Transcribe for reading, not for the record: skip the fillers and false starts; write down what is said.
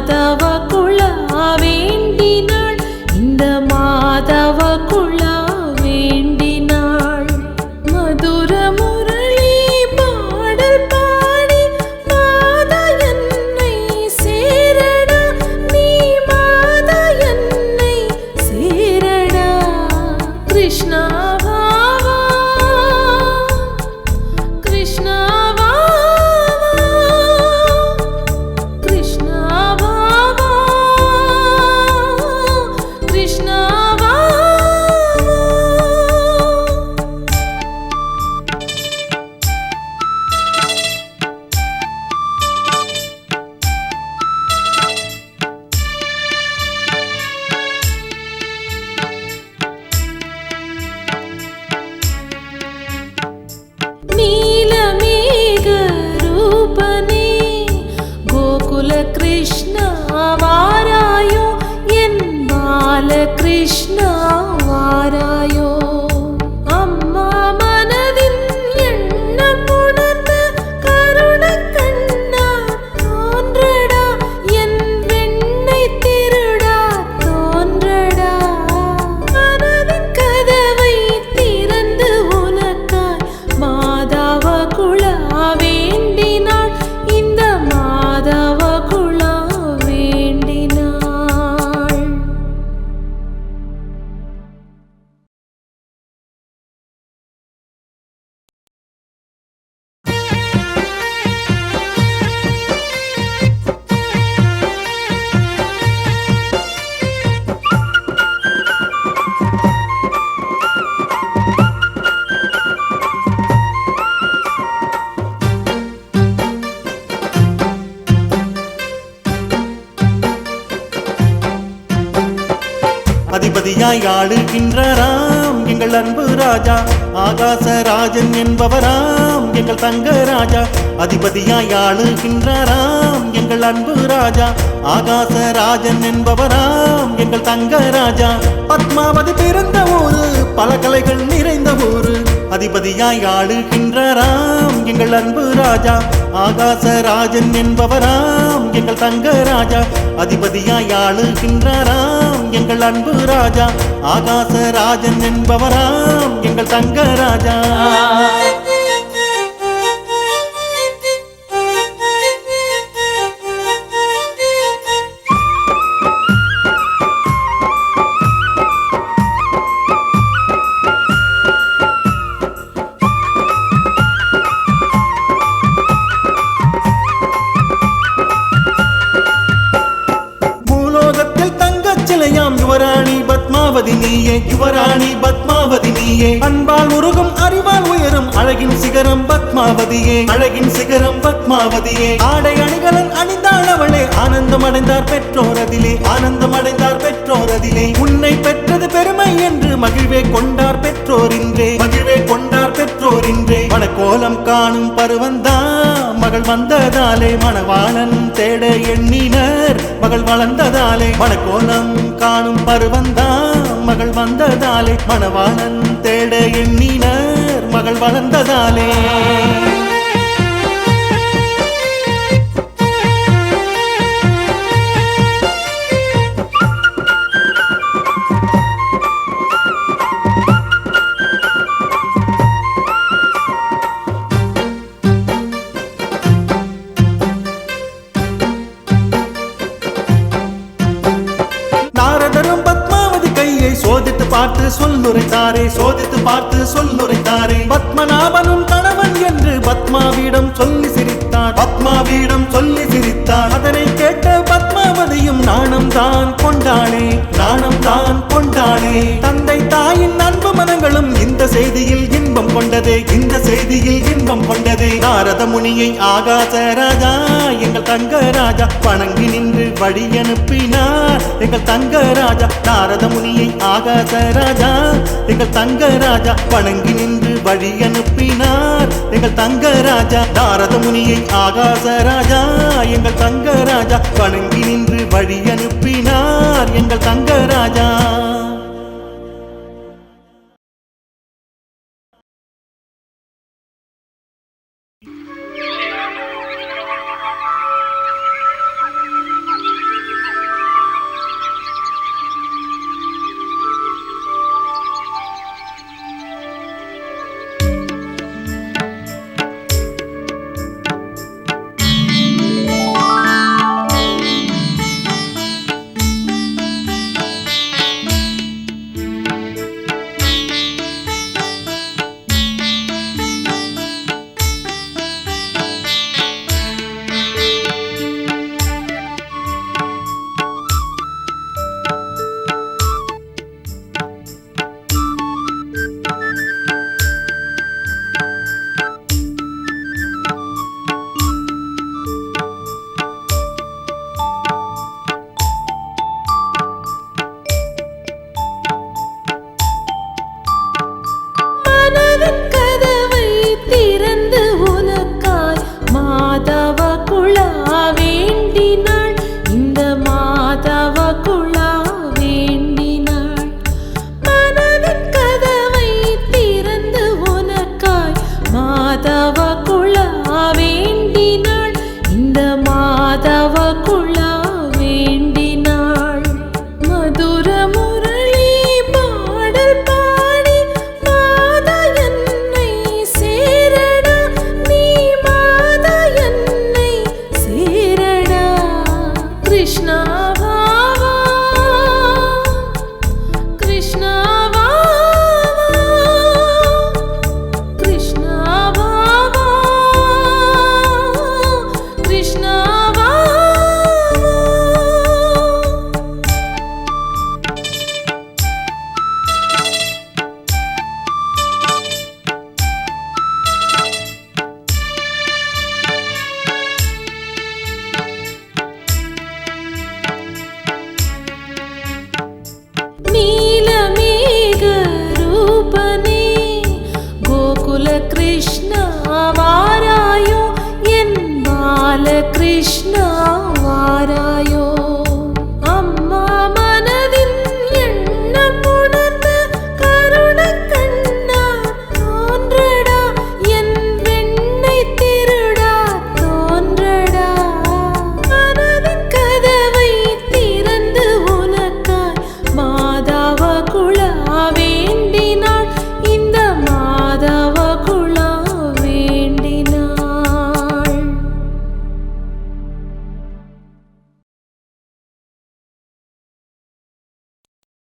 மாதவ குலா வேண்டினாள், இந்த மாதவ குலா வேண்டினாள். மதுர முரளி பாடல் பாடி மாதா என்னை சேரடா, நீ மாதா என்னை சேரடா. கிருஷ்ணா கிருஷ்ணா வாராயோ, என் பால கிருஷ்ணா வாராயோ. அம்மா மனதின் எண்ணம் உணர்ந்த கருணை கண்ணா தோன்றடா, என் வெண்ணை திருடா தோன்றடா. மனதின் கதவை திறந்து உனக்காய் மாதவ குலா வேண்டினாள், இந்த மாதவ குலா வேண்டினாள். அதிபதியாய் ஆளுகின்றாராம் எங்கள் அன்பு ராஜா, ஆகாசராஜன் என்பவராம் எங்கள் தங்க ராஜா. அதிபதியாய் ஆளுகின்றாராம் எங்கள் அன்பு ராஜா, ஆகாசராஜன் என்பவராம் எங்கள் தங்க ராஜா. பத்மாவதி பிறந்த ஊரு, பல கலைகள் நிறைந்த ஊரு. அதிபதியாய் ஆளுகின்றாராம் எங்கள் அன்பு ராஜா, ஆகாசராஜன் என்பவராம் எங்கள் தங்க ராஜா. அதிபதியாய் ஆளுகின்றாராம் எங்கள் அன்பு ராஜா, ஆகாசராஜன் என்பவராம் எங்கள் தங்க ராஜா. யுவராணி பத்மாவதி நீயே, யுவராணி பத்மாவதி நீயே. அன்பால் உருகும் அறிவால் உயரும் அழகின் சிகரம் பத்மாவதியே, அழகின் சிகரம் பத்மாவதியே. ஆடை அணிகலன் அணிந்தாள் அவளே, ஆனந்தம் அடைந்தார் பெற்றோர் அதிலே, ஆனந்தம் அடைந்தார் பெற்றோர் அதிலே. உன்னை பெற்றது பெருமை என்று மகிழ்வே கொண்டார் பெற்றோர் இன்றே, மகிழ்வே கொண்டார் பெற்றோர் இன்றே. மணக்கோலம் காணும் பருவந்தா மகள் வந்ததாலே, மணவாளன் தேட எண்ணினர் மகள் வளர்ந்ததாலே. மணக்கோலம் காணும் பருவந்தா மகள் வந்ததாலே, மணவாளன் தேட எண்ணினர் மகள் வளர்ந்ததாலே. சோதித்து பார்த்து சொல்லுரைத்தாரே, சோதித்து பார்த்து சொல்லுரைத்தாரே. பத்மநாபனும் கணவன் என்று பத்மாவிடம் சொல்லி சிரித்தார், பத்மாவிடம் சொல்லி சிரித்தார். அதனை கேட்ட பத்மாவதியும் நாணம் தான் கொண்டாளே, நாணம் தான் கொண்டாளே. தந்தை தாயின் அன்பு மனங்களும் இந்த செய்தியில் இன்பம் கொண்டதே, இந்த செய்தியில் இன்பம் கொண்டதே. நாரத முனியை ஆகாச ராஜா எங்கள் தங்க ராஜா வணங்கி நின்று வழி அனுப்பினார் எங்கள் தங்க ராஜா. நாரத முனியை ஆகாச ராஜா எங்கள் தங்க ராஜா வணங்கி நின்று வழி அனுப்பினார் எங்கள் தங்க ராஜா. நாரத முனியை ஆகாச ராஜா எங்கள் தங்க ராஜா வணங்கி நின்று வழி அனுப்பினார் எங்கள் தங்க ராஜா. கிருஷ்ணா